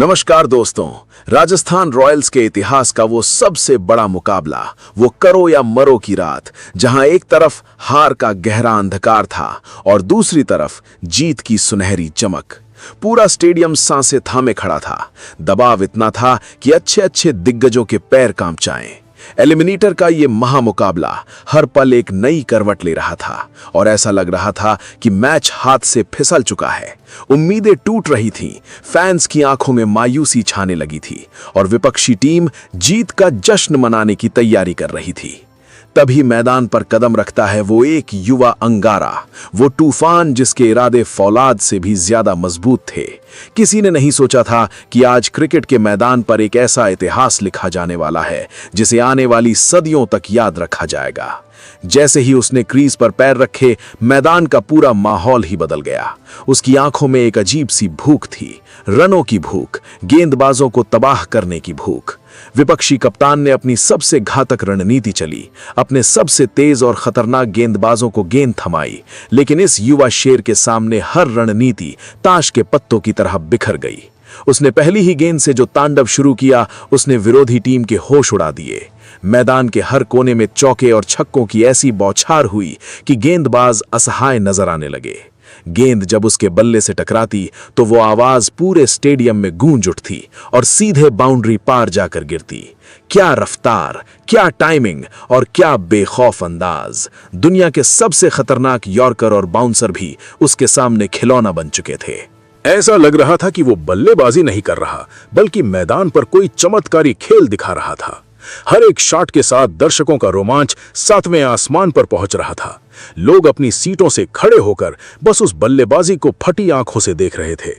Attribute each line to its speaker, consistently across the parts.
Speaker 1: नमस्कार दोस्तों। राजस्थान रॉयल्स के इतिहास का वो सबसे बड़ा मुकाबला, वो करो या मरो की रात, जहां एक तरफ हार का गहरा अंधकार था और दूसरी तरफ जीत की सुनहरी चमक। पूरा स्टेडियम सांसें थामे खड़ा था। दबाव इतना था कि अच्छे अच्छे दिग्गजों के पैर कांप जाएं। एलिमिनेटर का ये महामुकाबला हर पल एक नई करवट ले रहा था और ऐसा लग रहा था कि मैच हाथ से फिसल चुका है। उम्मीदें टूट रही थीं, फैंस की आंखों में मायूसी छाने लगी थी और विपक्षी टीम जीत का जश्न मनाने की तैयारी कर रही थी। तभी मैदान पर कदम रखता है वो एक युवा अंगारा, वो तूफान जिसके इरादे फौलाद से भी ज्यादा मजबूत थे। किसी ने नहीं सोचा था कि आज क्रिकेट के मैदान पर एक ऐसा इतिहास लिखा जाने वाला है जिसे आने वाली सदियों तक याद रखा जाएगा। जैसे ही उसने क्रीज पर पैर रखे, मैदान का पूरा माहौल ही बदल गया। उसकी आंखों में एक अजीब सी भूख थी, रनों की भूख, गेंदबाजों को तबाह करने की भूख। विपक्षी कप्तान ने अपनी सबसे घातक रणनीति चली, अपने सबसे तेज और खतरनाक गेंदबाजों को गेंद थमाई, लेकिन इस युवा शेर के सामने हर रणनीति ताश के पत्तों की तरह बिखर गई। उसने पहली ही गेंद से जो तांडव शुरू किया, उसने विरोधी टीम के होश उड़ा दिए। मैदान के हर कोने में चौके और छक्कों की ऐसी बौछार हुई कि गेंदबाज असहाय नजर आने लगे। गेंद जब उसके बल्ले से टकराती तो वो आवाज पूरे स्टेडियम में गूंज उठती और सीधे बाउंड्री पार जाकर गिरती। क्या रफ्तार, क्या टाइमिंग और क्या बेखौफ अंदाज। दुनिया के सबसे खतरनाक यॉर्कर और बाउंसर भी उसके सामने खिलौना बन चुके थे।
Speaker 2: ऐसा लग रहा था कि वो बल्लेबाजी नहीं कर रहा, बल्कि मैदान पर कोई चमत्कारी खेल दिखा रहा था। हर एक शॉट के साथ दर्शकों का रोमांच सातवें आसमान पर पहुंच रहा था। लोग अपनी सीटों से खड़े होकर बस उस बल्लेबाजी को फटी आंखों से देख रहे थे।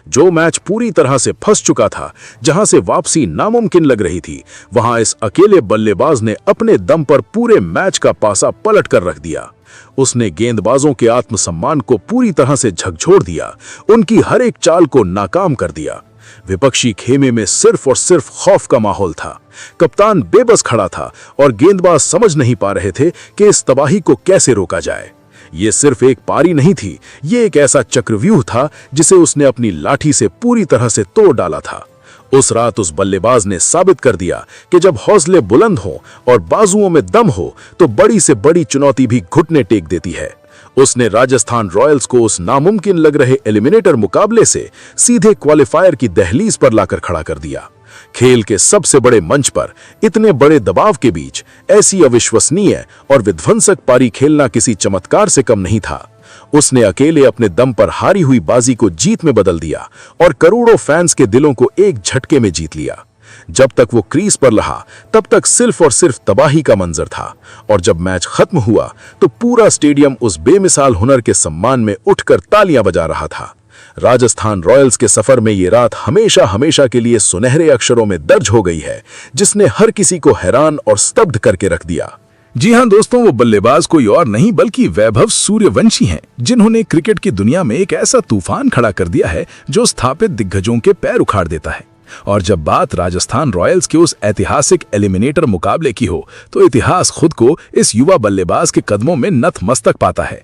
Speaker 2: जो मैच पूरी तरह से फंस चुका था, जहां से वापसी नामुमकिन लग रही थी, वहां इस अकेले बल्लेबाज ने अपने दम पर पूरे मैच का पासा पलट कर रख दिया। उसने गेंदबाजों के आत्मसम्मान को पूरी तरह से झकझोर दिया, उनकी हर एक चाल को नाकाम कर दिया। विपक्षी खेमे में सिर्फ और सिर्फ खौफ का माहौल था। कप्तान बेबस खड़ा था और गेंदबाज समझ नहीं पा रहे थे कि इस तबाही को कैसे रोका जाए। ये सिर्फ एक पारी नहीं थी, ये एक ऐसा चक्रव्यूह था जिसे उसने अपनी लाठी से पूरी तरह से तोड़ डाला था। उस रात उस बल्लेबाज ने साबित कर दिया कि जब हौसले बुलंद हो और बाजुओं में दम हो तो बड़ी से बड़ी चुनौती भी घुटने टेक देती है। उसने राजस्थान रॉयल्स को उस नामुमकिन लग रहे एलिमिनेटर मुकाबले से सीधे क्वालिफायर की दहलीज पर लाकर खड़ा कर दिया। खेल के सबसे बड़े मंच पर इतने बड़े दबाव के बीच ऐसी अविश्वसनीय और विध्वंसक पारी खेलना किसी चमत्कार से कम नहीं था। उसने अकेले अपने दम पर हारी हुई बाजी को जीत में बदल दिया और करोड़ों फैंस के दिलों को एक झटके में जीत लिया। जब तक वो क्रीज पर रहा, तब तक सिर्फ और सिर्फ तबाही का मंजर था, और जब मैच खत्म हुआ तो पूरा स्टेडियम उस बेमिसाल हुनर के सम्मान में उठकर तालियां बजा रहा था। राजस्थान रॉयल्स के सफर में ये रात हमेशा हमेशा के लिए सुनहरे अक्षरों में दर्ज हो गई है, जिसने हर किसी को हैरान और स्तब्ध करके रख दिया।
Speaker 3: जी हां दोस्तों, वो बल्लेबाज कोई और नहीं बल्कि वैभव सूर्यवंशी हैं, जिन्होंने क्रिकेट की दुनिया में एक ऐसा तूफान खड़ा कर दिया है जो स्थापित दिग्गजों के पैर उखाड़ देता है। और जब बात राजस्थान रॉयल्स के उस ऐतिहासिक एलिमिनेटर मुकाबले की हो तो इतिहास खुद को इस युवा बल्लेबाज के कदमों में नतमस्तक पाता है।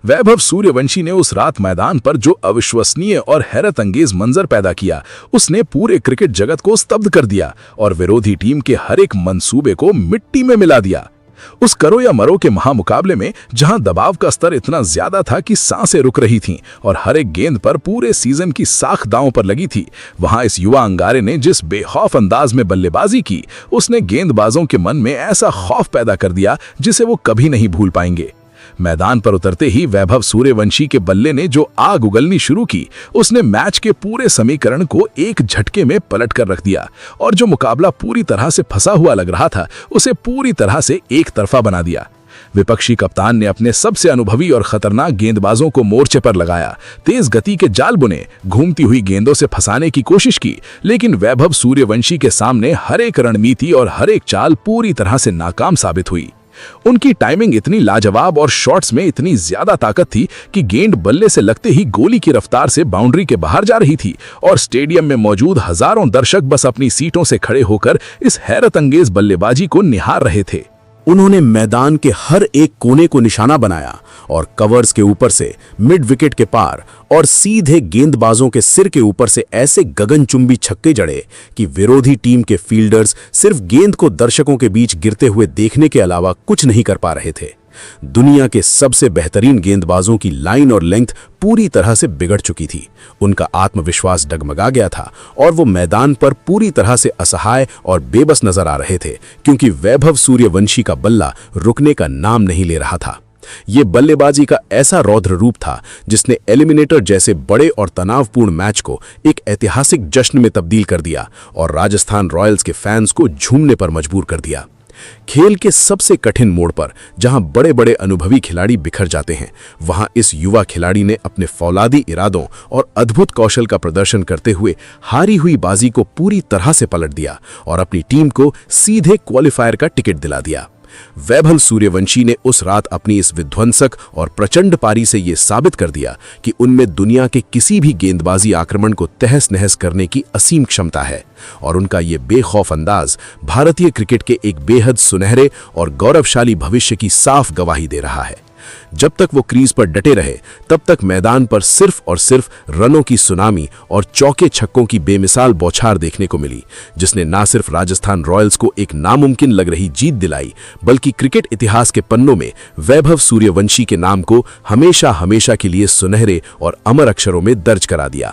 Speaker 3: वैभव सूर्यवंशी ने उस रात मैदान पर जो अविश्वसनीय और हैरत अंगेज मंजर पैदा किया, उसने पूरे क्रिकेट जगत को स्तब्ध कर दिया और विरोधी टीम के हर एक मंसूबे को मिट्टी में मिला दिया। उस करो या मरो के महामुकाबले में जहां दबाव का स्तर इतना ज्यादा था कि सांसें रुक रही थीं और हर एक गेंद पर पूरे सीजन की साख दांव पर लगी थी, वहां इस युवा अंगारे ने जिस बेखौफ अंदाज में बल्लेबाजी की, उसने गेंदबाजों के मन में ऐसा खौफ पैदा कर दिया जिसे वो कभी नहीं भूल पाएंगे। मैदान पर उतरते ही वैभव सूर्यवंशी के बल्ले ने जो आग उगलनी शुरू की, उसने मैच के पूरे समीकरण को एक झटके में पलट कर रख दिया और जो मुकाबला पूरी तरह से फंसा हुआ लग रहा था, उसे पूरी तरह से एक तरफा बना दिया। विपक्षी कप्तान ने अपने सबसे अनुभवी और खतरनाक गेंदबाजों को मोर्चे पर लगाया, तेज गति के जाल बुने, घूमती हुई गेंदों से फंसाने की कोशिश की, लेकिन वैभव सूर्यवंशी के सामने हर एक रणनीति और हर एक चाल पूरी तरह से नाकाम साबित हुई। उनकी टाइमिंग इतनी लाजवाब और शॉट्स में इतनी ज्यादा ताकत थी कि गेंद बल्ले से लगते ही गोली की रफ्तार से बाउंड्री के बाहर जा रही थी और स्टेडियम में मौजूद हजारों दर्शक बस अपनी सीटों से खड़े होकर इस हैरत अंगेज बल्लेबाजी को निहार रहे थे।
Speaker 4: उन्होंने मैदान के हर एक कोने को निशाना बनाया और कवर्स के ऊपर से मिड विकेट के पार और सीधे गेंदबाजों के सिर के ऊपर से ऐसे गगनचुंबी छक्के जड़े कि विरोधी टीम के फील्डर्स सिर्फ गेंद को दर्शकों के बीच गिरते हुए देखने के अलावा कुछ नहीं कर पा रहे थे। दुनिया के सबसे बेहतरीन गेंदबाजों की लाइन और लेंथ पूरी तरह से बिगड़ चुकी थी। उनका आत्मविश्वास डगमगा गया था और वो मैदान पर पूरी तरह से असहाय और बेबस नजर आ रहे थे, क्योंकि वैभव सूर्यवंशी का बल्ला रुकने का नाम नहीं ले रहा था। ये बल्लेबाजी का ऐसा रौद्र रूप था जिसने एलिमिनेटर जैसे बड़े और तनावपूर्ण मैच को एक ऐतिहासिक जश्न में तब्दील कर दिया और राजस्थान रॉयल्स के फैंस को झूमने पर मजबूर कर दिया। खेल के सबसे कठिन मोड़ पर जहां बड़े बड़े अनुभवी खिलाड़ी बिखर जाते हैं, वहां इस युवा खिलाड़ी ने अपने फौलादी इरादों और अद्भुत कौशल का प्रदर्शन करते हुए हारी हुई बाजी को पूरी तरह से पलट दिया और अपनी टीम को सीधे क्वालिफायर का टिकट दिला दिया। वैभव सूर्यवंशी ने उस रात अपनी इस विध्वंसक और प्रचंड पारी से यह साबित कर दिया कि उनमें दुनिया के किसी भी गेंदबाजी आक्रमण को तहस नहस करने की असीम क्षमता है और उनका ये बेखौफ अंदाज भारतीय क्रिकेट के एक बेहद सुनहरे और गौरवशाली भविष्य की साफ गवाही दे रहा है। जब तक वो क्रीज पर डटे रहे, तब तक मैदान पर सिर्फ और सिर्फ रनों की सुनामी और चौके छक्कों की बेमिसाल बौछार देखने को मिली, जिसने न सिर्फ राजस्थान रॉयल्स को एक नामुमकिन लग रही जीत दिलाई, बल्कि क्रिकेट इतिहास के पन्नों में वैभव सूर्यवंशी के नाम को हमेशा हमेशा के लिए सुनहरे और अमर अक्षरों में दर्ज करा दिया।